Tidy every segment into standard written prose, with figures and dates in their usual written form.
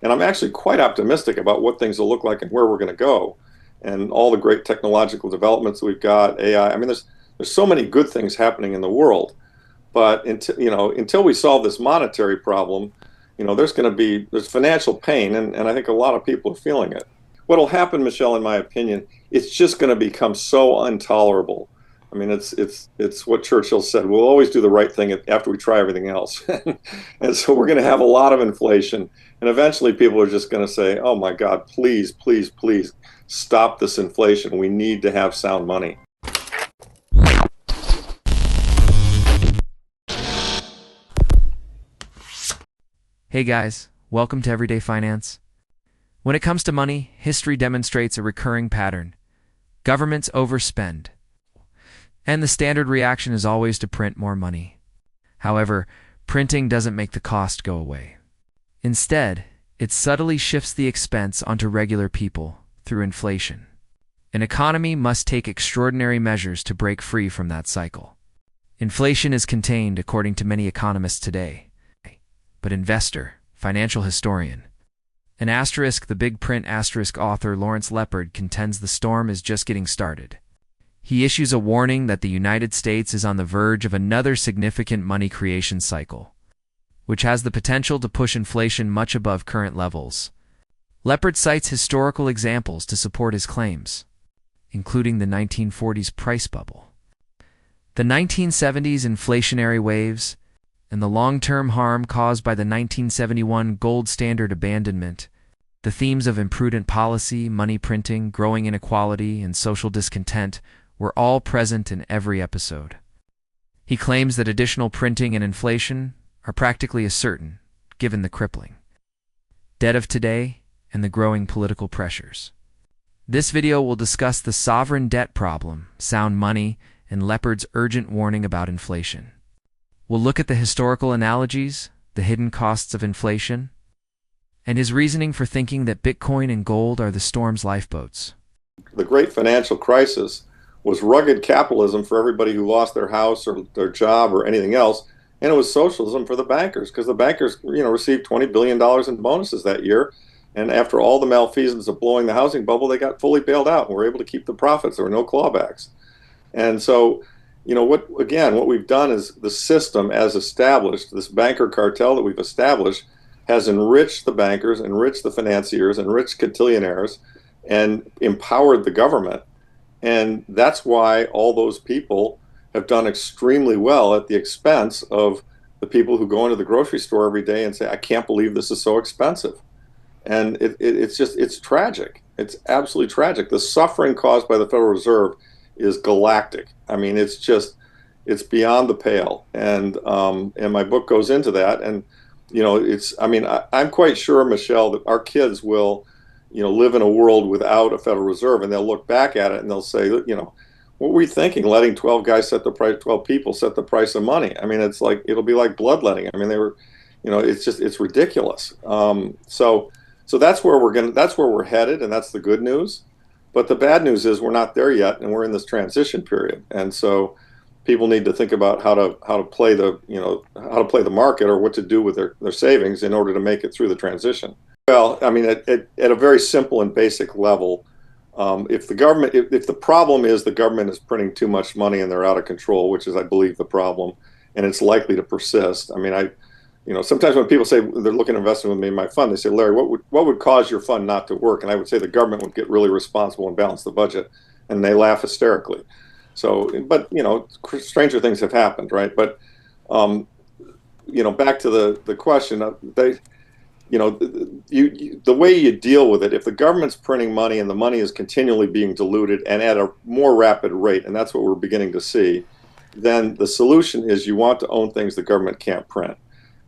And I'm actually quite optimistic about what things will look like and where we're going to go, and all the great technological developments that we've got, AI. I mean, there's so many good things happening in the world, but until we solve this monetary problem, there's financial pain, and I think a lot of people are feeling it. What'll happen, Michelle, in my opinion, it's just going to become so intolerable. I mean, it's what Churchill said. We'll always do the right thing after we try everything else, and so we're going to have a lot of inflation, and eventually people are just going to say, "Oh my God, please, please, please, stop this inflation. We need to have sound money." Hey guys, welcome to Everyday Finance. When it comes to money, history demonstrates a recurring pattern. Governments overspend, and the standard reaction is always to print more money. However, printing doesn't make the cost go away. Instead, it subtly shifts the expense onto regular people through inflation. An economy must take extraordinary measures to break free from that cycle. Inflation is contained, according to many economists today. But investor, financial historian, the big print author Lawrence Lepard contends the storm is just getting started. He issues a warning that the United States is on the verge of another significant money creation cycle, which has the potential to push inflation much above current levels. Lepard cites historical examples to support his claims, including the 1940s price bubble, the 1970s inflationary waves, and the long-term harm caused by the 1971 gold standard abandonment. The themes of imprudent policy, money printing, growing inequality, and social discontent were all present in every episode. He claims that additional printing and inflation are practically as certain, given the crippling debt of today and the growing political pressures. This video will discuss the sovereign debt problem, sound money, and Lepard's urgent warning about inflation. We'll look at the historical analogies, the hidden costs of inflation, and his reasoning for thinking that Bitcoin and gold are the storm's lifeboats. The great financial crisis was rugged capitalism for everybody who lost their house or their job or anything else, and it was socialism for the bankers, because the bankers, received $20 billion in bonuses that year, and after all the malfeasance of blowing the housing bubble, they got fully bailed out and were able to keep the profits. There were no clawbacks. And so, what we've done is the system as established, this banker cartel that we've established, has enriched the bankers, enriched the financiers, enriched cotillionaires, and empowered the government. And that's why all those people have done extremely well at the expense of the people who go into the grocery store every day and say, "I can't believe this is so expensive." And it's tragic. It's absolutely tragic. The suffering caused by the Federal Reserve is galactic. I mean, it's beyond the pale. And my book goes into that. And, I'm quite sure, Michelle, that our kids will, live in a world without a Federal Reserve, and they'll look back at it and they'll say, what were we thinking, letting 12 guys set the price, 12 people set the price of money? I mean, it'll be like bloodletting. I mean, it's ridiculous. So that's where we're headed, and that's the good news. But the bad news is we're not there yet, and we're in this transition period. And so people need to think about how to play the market, or what to do with their savings in order to make it through the transition. Well, I mean, at a very simple and basic level, if the problem is the government is printing too much money and they're out of control, which is, I believe, the problem, and it's likely to persist. I mean, sometimes when people say they're looking at investing with me in my fund, they say, "Larry, what would cause your fund not to work?" And I would say the government would get really responsible and balance the budget, and they laugh hysterically. So, but stranger things have happened, right? But back to the question, the way you deal with it, if the government's printing money and the money is continually being diluted and at a more rapid rate, and that's what we're beginning to see, then the solution is you want to own things the government can't print.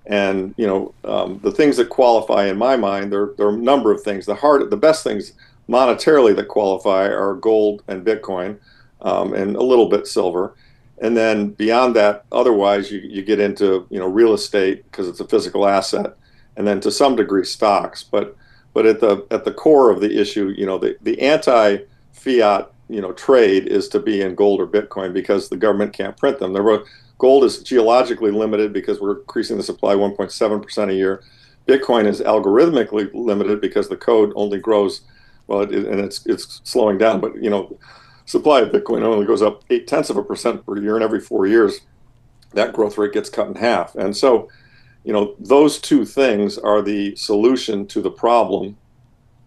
And the things that qualify in my mind, there are a number of things. The best things monetarily that qualify are gold and Bitcoin, and a little bit silver. And then beyond that, otherwise you get into real estate, because it's a physical asset, and then to some degree stocks. But at the core of the issue, the anti-fiat trade is to be in gold or Bitcoin, because the government can't print them. Gold is geologically limited because we're increasing the supply 1.7% a year. Bitcoin is algorithmically limited because the code only grows, well, and it's slowing down, but supply of Bitcoin only goes up 0.8% per year, and every 4 years, that growth rate gets cut in half. And so, those two things are the solution to the problem.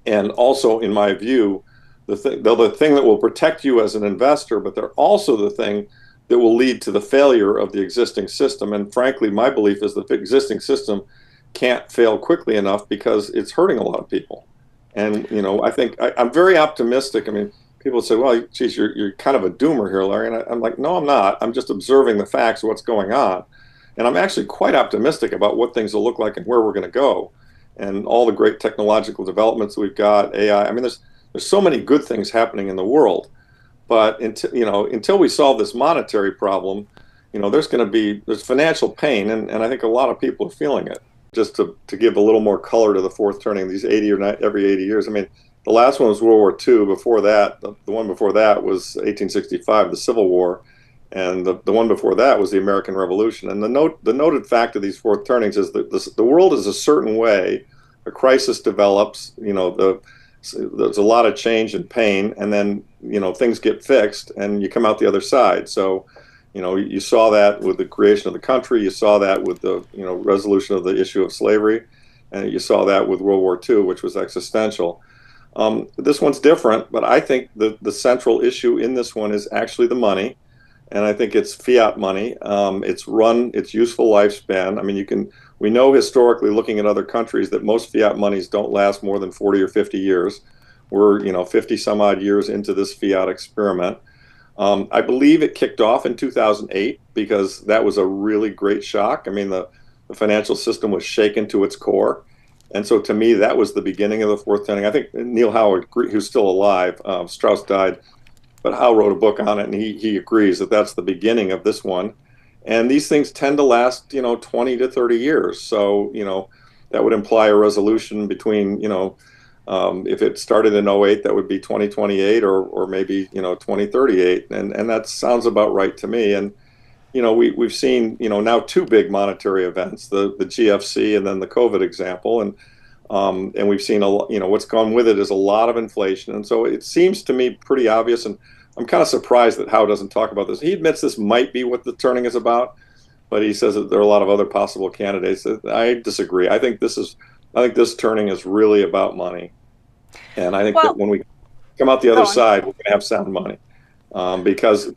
And also, in my view, they're the thing that will protect you as an investor, but they're also the thing that will lead to the failure of the existing system. And frankly, my belief is that the existing system can't fail quickly enough because it's hurting a lot of people. And I think I'm very optimistic. I mean, people say, "Well, geez, you're kind of a doomer here, Larry." And I'm like, "No, I'm not. I'm just observing the facts of what's going on." And I'm actually quite optimistic about what things will look like and where we're going to go, and all the great technological developments that we've got, AI. I mean, there's so many good things happening in the world, but until we solve this monetary problem, there's financial pain, and I think a lot of people are feeling it. Just to give a little more color to the fourth turning, these 80 or 90, every 80 years. I mean, the last one was World War II. Before that, the one before that was 1865, the Civil War, and the one before that was the American Revolution. And the noted fact of these fourth turnings is that the world is a certain way. A crisis develops. There's a lot of change and pain, and then things get fixed, and you come out the other side. So, you saw that with the creation of the country. You saw that with the resolution of the issue of slavery, and you saw that with World War II, which was existential. This one's different, but I think the central issue in this one is actually the money, and I think it's fiat money. It's run its useful lifespan. I mean, we know historically, looking at other countries, that most fiat monies don't last more than 40 or 50 years. We're 50 some odd years into this fiat experiment. I believe it kicked off in 2008 because that was a really great shock. I mean, the financial system was shaken to its core. And so to me, that was the beginning of the fourth turning. I think Neil Howard, who's still alive, Strauss died, but Howe wrote a book on it, and he agrees that that's the beginning of this one. And these things tend to last, 20 to 30 years. So, that would imply a resolution between, if it started in '08, that would be 2028 or maybe, 2038. And that sounds about right to me. And, we've seen, now two big monetary events, the GFC and then the COVID example. And we've seen, what's gone with it is a lot of inflation. And so it seems to me pretty obvious. And I'm kind of surprised that Howe doesn't talk about this. He admits this might be what the turning is about, but he says that there are a lot of other possible candidates. I disagree. I think this turning is really about money. And I think that when we come out the other side, we're going to have sound money. Because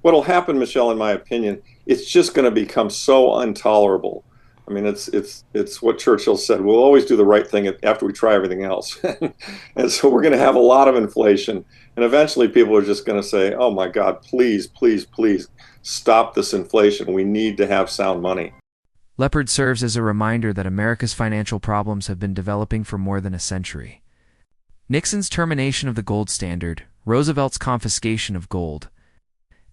what will happen, Michelle, in my opinion, it's just going to become so intolerable. I mean, it's what Churchill said: we'll always do the right thing after we try everything else. And so we're going to have a lot of inflation, and eventually people are just going to say, "Oh my God, please, please, please stop this inflation. We need to have sound money." Lepard serves as a reminder that America's financial problems have been developing for more than a century. Nixon's termination of the gold standard, Roosevelt's confiscation of gold,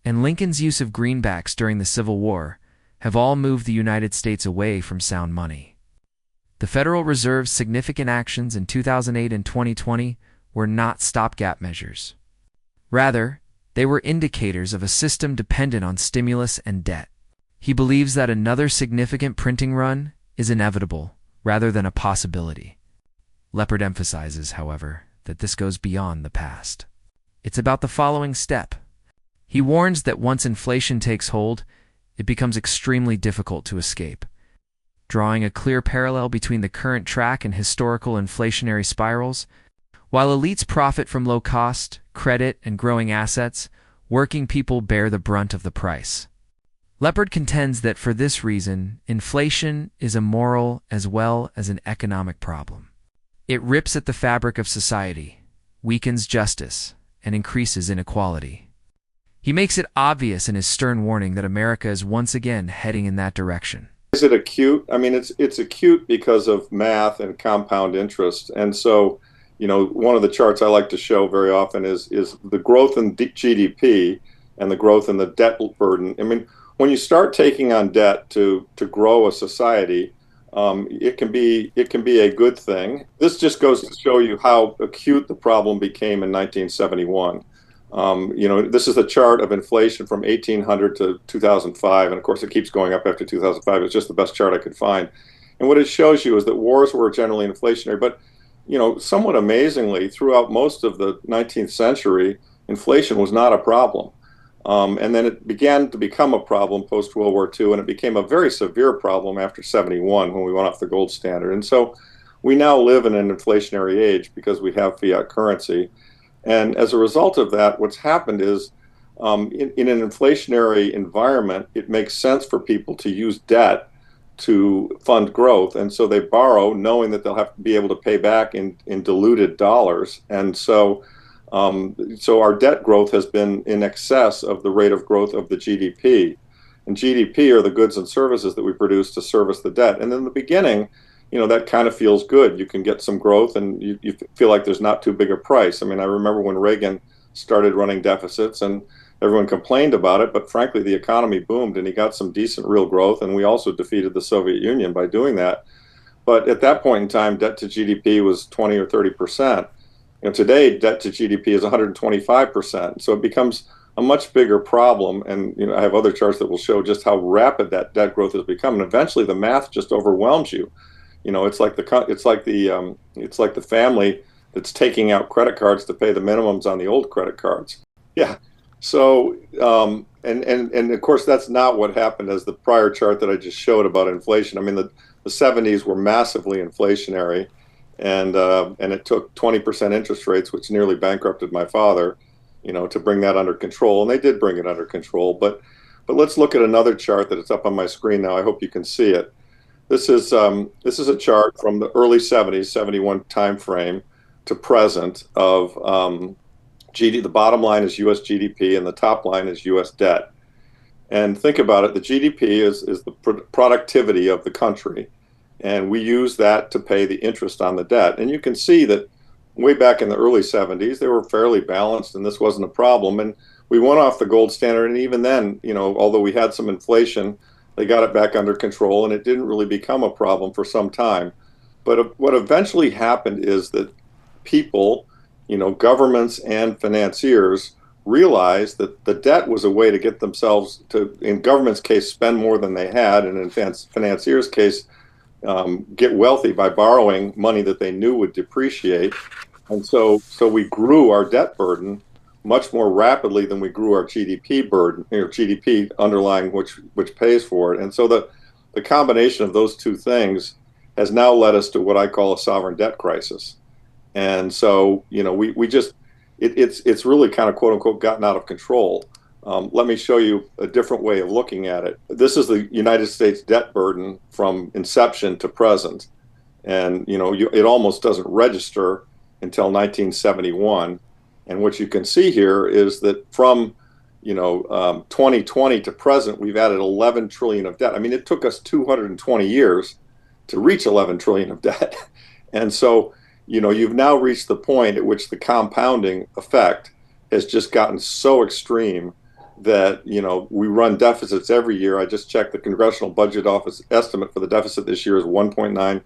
and Lincoln's use of greenbacks during the Civil War have all moved the United States away from sound money. The Federal Reserve's significant actions in 2008 and 2020 were not stopgap measures. Rather, they were indicators of a system dependent on stimulus and debt. He believes that another significant printing run is inevitable rather than a possibility. Lepard emphasizes, however, that this goes beyond the past. It's about the following step. He warns that once inflation takes hold, it becomes extremely difficult to escape, drawing a clear parallel between the current track and historical inflationary spirals. While elites profit from low cost, credit, and growing assets, working people bear the brunt of the price. Lepard contends that for this reason, inflation is a moral as well as an economic problem. It rips at the fabric of society, weakens justice, and increases inequality. He makes it obvious in his stern warning that America is once again heading in that direction. Is it acute? I mean, it's acute because of math and compound interest. And so, one of the charts I like to show very often is the growth in GDP and the growth in the debt burden. I mean, when you start taking on debt to grow a society, it can be a good thing. This just goes to show you how acute the problem became in 1971. This is the chart of inflation from 1800 to 2005, and of course it keeps going up after 2005. It's just the best chart I could find. And what it shows you is that wars were generally inflationary, but somewhat amazingly, throughout most of the 19th century, inflation was not a problem. And then it began to become a problem post World War II, and it became a very severe problem after 71 when we went off the gold standard. And so we now live in an inflationary age because we have fiat currency. And as a result of that, what's happened is in an inflationary environment, it makes sense for people to use debt to fund growth. And so they borrow knowing that they'll have to be able to pay back in diluted dollars. And so our debt growth has been in excess of the rate of growth of the GDP. And GDP are the goods and services that we produce to service the debt. And in the beginning, that kind of feels good. You can get some growth and you feel like there's not too big a price. I mean, I remember when Reagan started running deficits and everyone complained about it, but frankly, the economy boomed and he got some decent real growth. And we also defeated the Soviet Union by doing that. But at that point in time, debt to GDP was 20 or 30%. Today, debt to GDP is 125%. So it becomes a much bigger problem. And I have other charts that will show just how rapid that debt growth has become. And eventually, the math just overwhelms you. It's like the family that's taking out credit cards to pay the minimums on the old credit cards. Yeah. So and of course that's not what happened as the prior chart that I just showed about inflation. I mean the 70s were massively inflationary, and it took 20% interest rates, which nearly bankrupted my father, to bring that under control. And they did bring it under control. But let's look at another chart that is up on my screen now. I hope you can see it. This is a chart from the early 70s, 71 time frame to present of the bottom line is U.S. GDP and the top line is U.S. debt. And think about it, the GDP is the productivity of the country, and we use that to pay the interest on the debt. And you can see that way back in the early 70s, they were fairly balanced and this wasn't a problem. And we went off the gold standard, and even then, although we had some inflation, they got it back under control and it didn't really become a problem for some time. But what eventually happened is that people, governments and financiers realized that the debt was a way to get themselves to, in government's case, spend more than they had, and in financiers' case, get wealthy by borrowing money that they knew would depreciate. And so we grew our debt burden much more rapidly than we grew our GDP burden, GDP underlying which pays for it. And so the combination of those two things has now led us to what I call a sovereign debt crisis. And so, it's really kind of quote unquote gotten out of control. Let me show you a different way of looking at it. This is the United States debt burden from inception to present. And, it almost doesn't register until 1971. And what you can see here is that from 2020 to present, we've added 11 trillion of debt. I mean, it took us 220 years to reach 11 trillion of debt. And so, you've now reached the point at which the compounding effect has just gotten so extreme that, we run deficits every year. I just checked the Congressional Budget Office estimate for the deficit this year is 1.9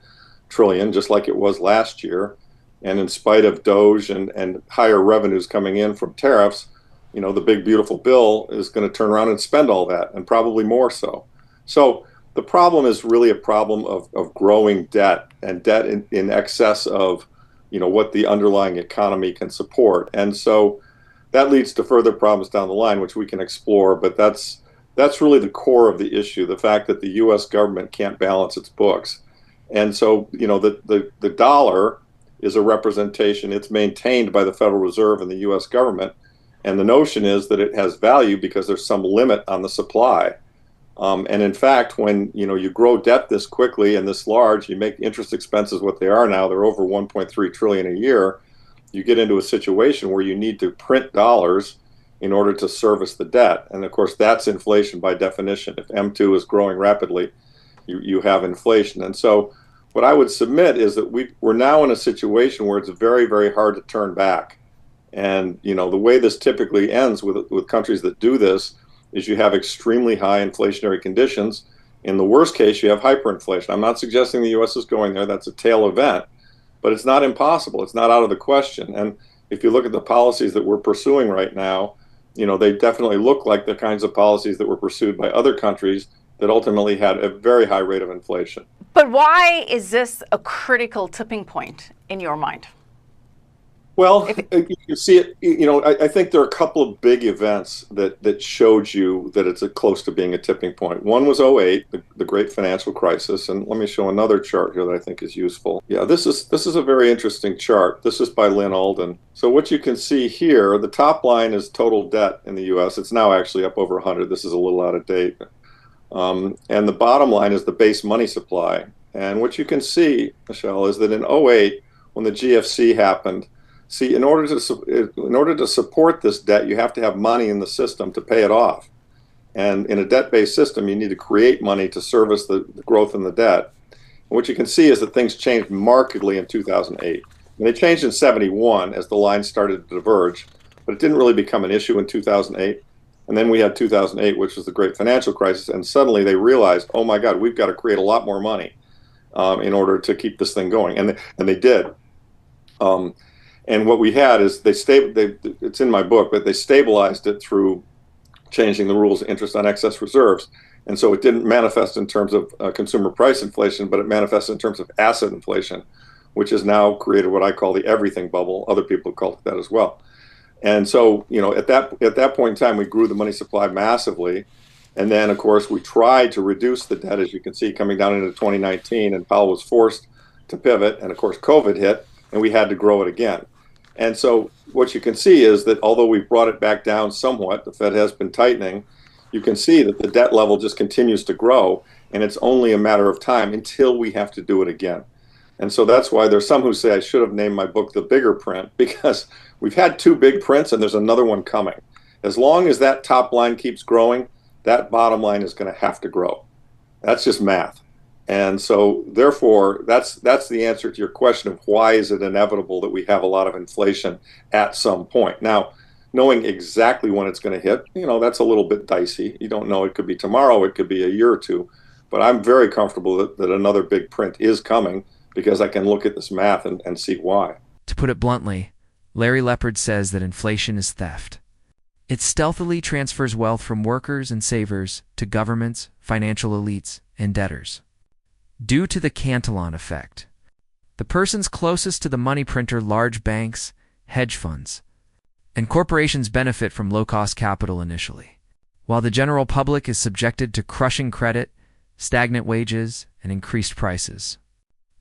trillion, just like it was last year. And in spite of Doge and higher revenues coming in from tariffs, the big beautiful bill is going to turn around and spend all that, and probably more so. So the problem is really a problem of growing debt, and debt in excess of what the underlying economy can support. And so that leads to further problems down the line, which we can explore. But that's really the core of the issue, the fact that the U.S. government can't balance its books. And so the dollar is a representation. It's maintained by the Federal Reserve and the U.S. government. And the notion is that it has value because there's some limit on the supply. And in fact, when you grow debt this quickly and this large, you make interest expenses what they are now, they're over 1.3 trillion a year, you get into a situation where you need to print dollars in order to service the debt. And of course, that's inflation by definition. If M2 is growing rapidly, you have inflation. And so what I would submit is that we're now in a situation where it's very, very hard to turn back. And the way this typically ends with countries that do this is you have extremely high inflationary conditions. In the worst case, you have hyperinflation. I'm not suggesting the U.S. is going there. That's a tail event. But it's not impossible. It's not out of the question. And if you look at the policies that we're pursuing right now, they definitely look like the kinds of policies that were pursued by other countries that ultimately had a very high rate of inflation. But why is this a critical tipping point in your mind? Well, you can see it. I think there are a couple of big events that showed you that it's close to being a tipping point. One was '08, the great financial crisis, and let me show another chart here that I think is useful. Yeah, this is a very interesting chart. This is by Lynn Alden. So what you can see here, the top line is total debt in the U.S. It's now actually up over 100. This is a little out of date. And the bottom line is the base money supply. And what you can see, Michelle, is that in '08, when the GFC happened, see, in order to support this debt, you have to have money in the system to pay it off. And in a debt-based system, you need to create money to service the growth in the debt. And what you can see is that things changed markedly in 2008. And they changed in '71 as the lines started to diverge, but it didn't really become an issue in 2008. And then we had 2008, which was the great financial crisis, and suddenly they realized, oh my God, we've got to create a lot more money in order to keep this thing going. And they did. And what we had is it's in my book, but they stabilized it through changing the rules of interest on excess reserves. And so it didn't manifest in terms of consumer price inflation, but it manifested in terms of asset inflation, which has now created what I call the everything bubble. Other people call it that as well. And so, at that point in time, we grew the money supply massively. And then, of course, we tried to reduce the debt, as you can see, coming down into 2019, and Powell was forced to pivot. And of course, COVID hit, and we had to grow it again. And so what you can see is that although we've brought it back down somewhat, the Fed has been tightening, you can see that the debt level just continues to grow, and it's only a matter of time until we have to do it again. And so that's why there's some who say I should have named my book The Bigger Print, because we've had two big prints and there's another one coming. As long as that top line keeps growing, that bottom line is going to have to grow. That's just math. And so, therefore, that's the answer to your question of why is it inevitable that we have a lot of inflation at some point. Now, knowing exactly when it's going to hit, that's a little bit dicey. You don't know. It could be tomorrow. It could be a year or two. But I'm very comfortable that another big print is coming because I can look at this math and see why. To put it bluntly, Larry Lepard says that inflation is theft. It stealthily transfers wealth from workers and savers to governments, financial elites, and debtors. Due to the Cantillon effect, the persons closest to the money printer, large banks, hedge funds, and corporations benefit from low-cost capital initially, while the general public is subjected to crushing credit, stagnant wages, and increased prices.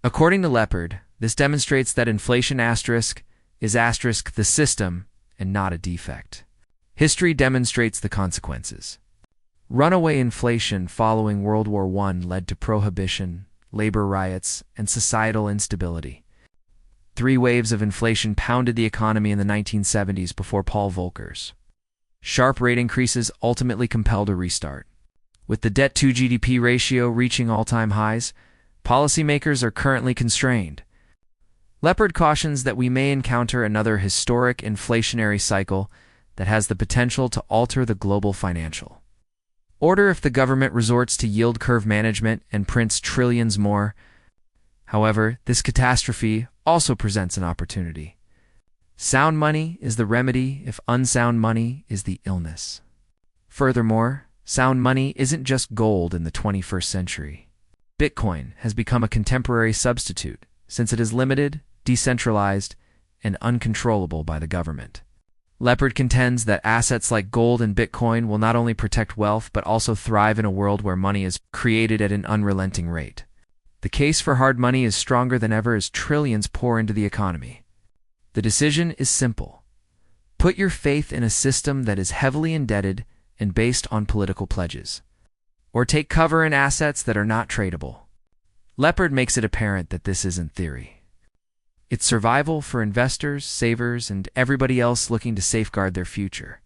According to Lepard, this demonstrates that inflation asterisk is asterisk the system and not a defect. History demonstrates the consequences. Runaway inflation following World War I led to prohibition, labor riots, and societal instability. 3 waves of inflation pounded the economy in the 1970s before Paul Volcker's sharp rate increases ultimately compelled a restart. With the debt-to-GDP ratio reaching all-time highs, policymakers are currently constrained. Lepard cautions that we may encounter another historic inflationary cycle that has the potential to alter the global financial order if the government resorts to yield curve management and prints trillions more. However, this catastrophe also presents an opportunity. Sound money is the remedy if unsound money is the illness. Furthermore, sound money isn't just gold in the 21st century. Bitcoin has become a contemporary substitute since it is limited, decentralized, and uncontrollable by the government. Lepard contends that assets like gold and Bitcoin will not only protect wealth but also thrive in a world where money is created at an unrelenting rate. The case for hard money is stronger than ever as trillions pour into the economy. The decision is simple. Put your faith in a system that is heavily indebted and based on political pledges, or take cover in assets that are not tradable. Lepard makes it apparent that this isn't theory. It's survival for investors, savers, and everybody else looking to safeguard their future.